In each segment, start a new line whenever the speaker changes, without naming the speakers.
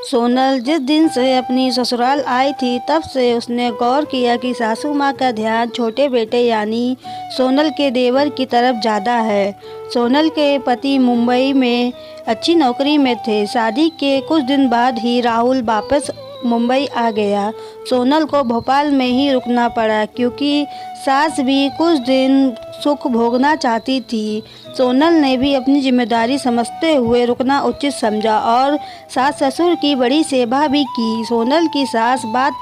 सोनल जिस दिन से अपनी ससुराल आई थी तब से उसने गौर किया कि सासू माँ का ध्यान छोटे बेटे यानी सोनल के देवर की तरफ ज़्यादा है। सोनल के पति मुंबई में अच्छी नौकरी में थे। शादी के कुछ दिन बाद ही राहुल वापस मुंबई आ गया। सोनल को भोपाल में ही रुकना पड़ा क्योंकि सास भी कुछ दिन सुख भोगना चाहती थी। सोनल ने भी अपनी जिम्मेदारी समझते हुए रुकना उचित समझा और सास ससुर की बड़ी सेवा भी की। सोनल की सास बात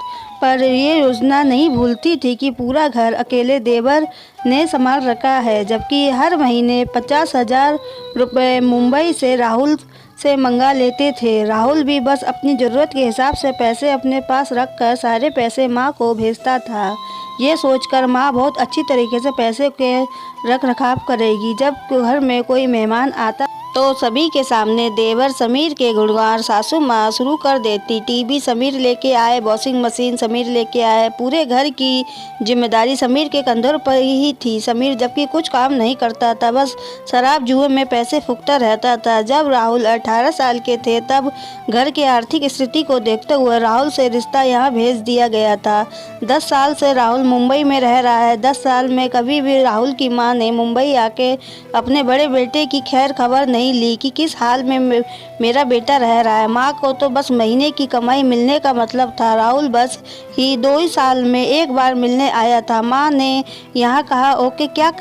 पर ये योजना नहीं भूलती थी कि पूरा घर अकेले देवर ने संभाल रखा है, जबकि हर महीने 50,000 रुपये मुंबई से राहुल से मंगा लेते थे। राहुल भी बस अपनी ज़रूरत के हिसाब से पैसे अपने पास रखकर सारे पैसे माँ को भेजता था। ये सोचकर माँ बहुत अच्छी तरीके से पैसे के रख रखाव करेगी। जब घर में कोई मेहमान आता तो सभी के सामने देवर समीर के गुणगान सासू माँ शुरू कर देती। टीवी समीर लेके आए, वॉशिंग मशीन समीर लेके आए, पूरे घर की जिम्मेदारी समीर के कंधों पर ही थी। समीर जबकि कुछ काम नहीं करता था, बस शराब जुए में पैसे फूकता रहता था। जब राहुल 18 साल के थे तब घर की आर्थिक स्थिति को देखते हुए राहुल से रिश्ता यहाँ भेज दिया गया था। 10 साल से राहुल मुंबई में रह रहा है। 10 साल में कभी भी राहुल की माँ ने मुंबई आके अपने बड़े बेटे की खैर खबर नहीं ली कि किस हाल में मेरा बेटा रह रहा है। माँ को तो बस महीने की कमाई मिलने का मतलब था। राहुल बस ही 2 ही साल में एक बार मिलने आया था। माँ ने यहाँ कहा, ओके क्या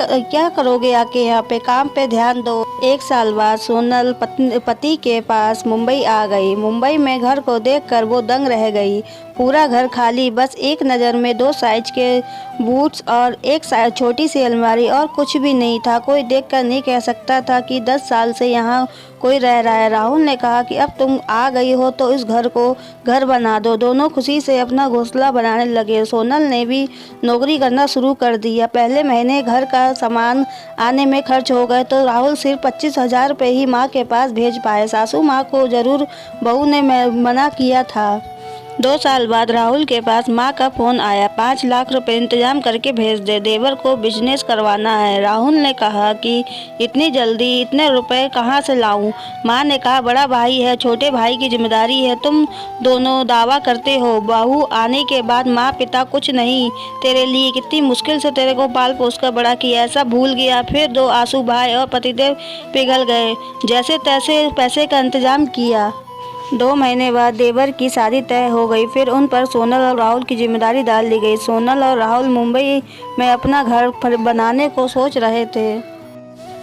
करोगे आके, यहाँ पे काम पे ध्यान दो। 1 साल बाद सोनल पति के पास मुंबई आ गई। मुंबई में घर को देखकर वो दंग रह गई। पूरा घर खाली, बस एक नज़र में 2 साइज के बूट्स और एक छोटी सी अलमारी और कुछ भी नहीं था। कोई देखकर नहीं कह सकता था कि 10 साल से यहाँ कोई रह रहा है। राहुल ने कहा कि अब तुम आ गई हो तो इस घर को घर बना दो। दोनों खुशी से अपना घोंसला बनाने लगे। सोनल ने भी नौकरी करना शुरू कर दिया। पहले महीने घर का सामान आने में खर्च हो गए तो राहुल सिर्फ 25,000 रुपये ही माँ के पास भेज पाए। सासू माँ को ज़रूर बहू ने मना किया था। 2 साल बाद राहुल के पास माँ का फ़ोन आया, 5 लाख रुपए इंतजाम करके भेज दे, देवर को बिजनेस करवाना है। राहुल ने कहा कि इतनी जल्दी इतने रुपए कहाँ से लाऊं? माँ ने कहा, बड़ा भाई है, छोटे भाई की जिम्मेदारी है, तुम दोनों दावा करते हो। बहू आने के बाद माँ पिता कुछ नहीं तेरे लिए, कितनी मुश्किल से तेरे को पाल पोस कर बड़ा किया, सब भूल गया। फिर 2 आंसू भाई और पतिदेव पिघल गए। जैसे तैसे पैसे का इंतजाम किया। 2 महीने बाद देवर की शादी तय हो गई। फिर उन पर सोनल और राहुल की जिम्मेदारी डाल दी गई। सोनल और राहुल मुंबई में अपना घर बनाने को सोच रहे थे।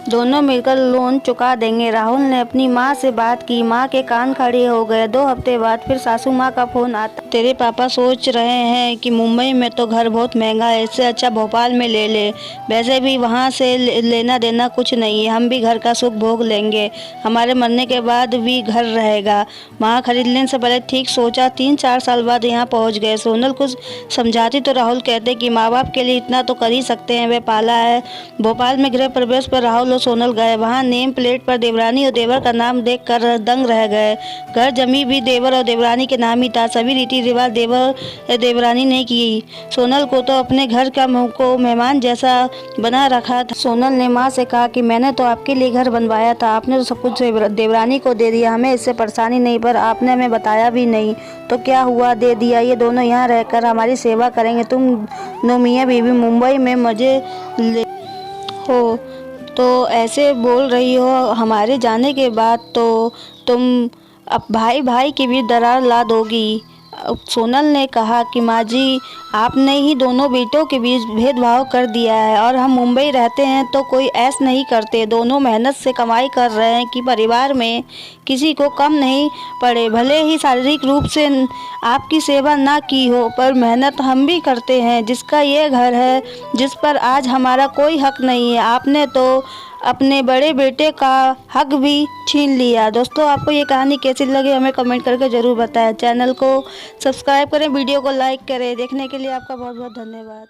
दोनों मिलकर लोन चुका देंगे। राहुल ने अपनी माँ से बात की। माँ के कान खड़े हो गए। 2 हफ्ते बाद फिर सासू माँ का फ़ोन आता, तेरे पापा सोच रहे हैं कि मुंबई में तो घर बहुत महंगा है, इससे अच्छा भोपाल में ले ले। वैसे भी वहाँ से लेना देना कुछ नहीं है, हम भी घर का सुख भोग लेंगे, हमारे मरने के बाद भी घर रहेगा। वहाँ खरीदने से पहले ठीक सोचा। 3-4 साल बाद यहाँ पहुँच गए। सोनल कुछ समझाती तो राहुल कहते कि माँ बाप के लिए इतना तो कर ही सकते हैं, वे पाला है। भोपाल में गृह प्रवेश पर राहुल और सोनल गए। वहाँ नेम प्लेट पर देवरानी और देवर का नाम देखकर दंग रह गए। घर जमी भी देवर और देवरानी के नाम ही था। सभी रीति रिवाज देवर देवरानी ने की। सोनल को तो अपने घर का मेहमान जैसा बना रखा था। सोनल ने माँ से कहा कि मैंने तो आपके लिए घर बनवाया था, आपने तो सब कुछ देवरानी को दे दिया, हमें इससे परेशानी नहीं, पर आपने हमें बताया भी नहीं तो क्या हुआ, दे दिया। ये दोनों यहाँ रहकर हमारी सेवा करेंगे, तुम नो मियाँ बीवी मुंबई में मजे ले हो तो ऐसे बोल रही हो। हमारे जाने के बाद तो तुम अब भाई भाई की भी दरार ला दोगी। सोनल ने कहा कि माँ जी, आपने ही दोनों बेटों के बीच भेदभाव कर दिया है और हम मुंबई रहते हैं तो कोई ऐस नहीं करते। दोनों मेहनत से कमाई कर रहे हैं कि परिवार में किसी को कम नहीं पड़े। भले ही शारीरिक रूप से आपकी सेवा ना की हो, पर मेहनत हम भी करते हैं। जिसका ये घर है, जिस पर आज हमारा कोई हक नहीं है, आपने तो अपने बड़े बेटे का हक भी छीन लिया। दोस्तों, आपको ये कहानी कैसी लगी हमें कमेंट करके ज़रूर बताएं। चैनल को सब्सक्राइब करें, वीडियो को लाइक करें। देखने के लिए आपका बहुत बहुत धन्यवाद।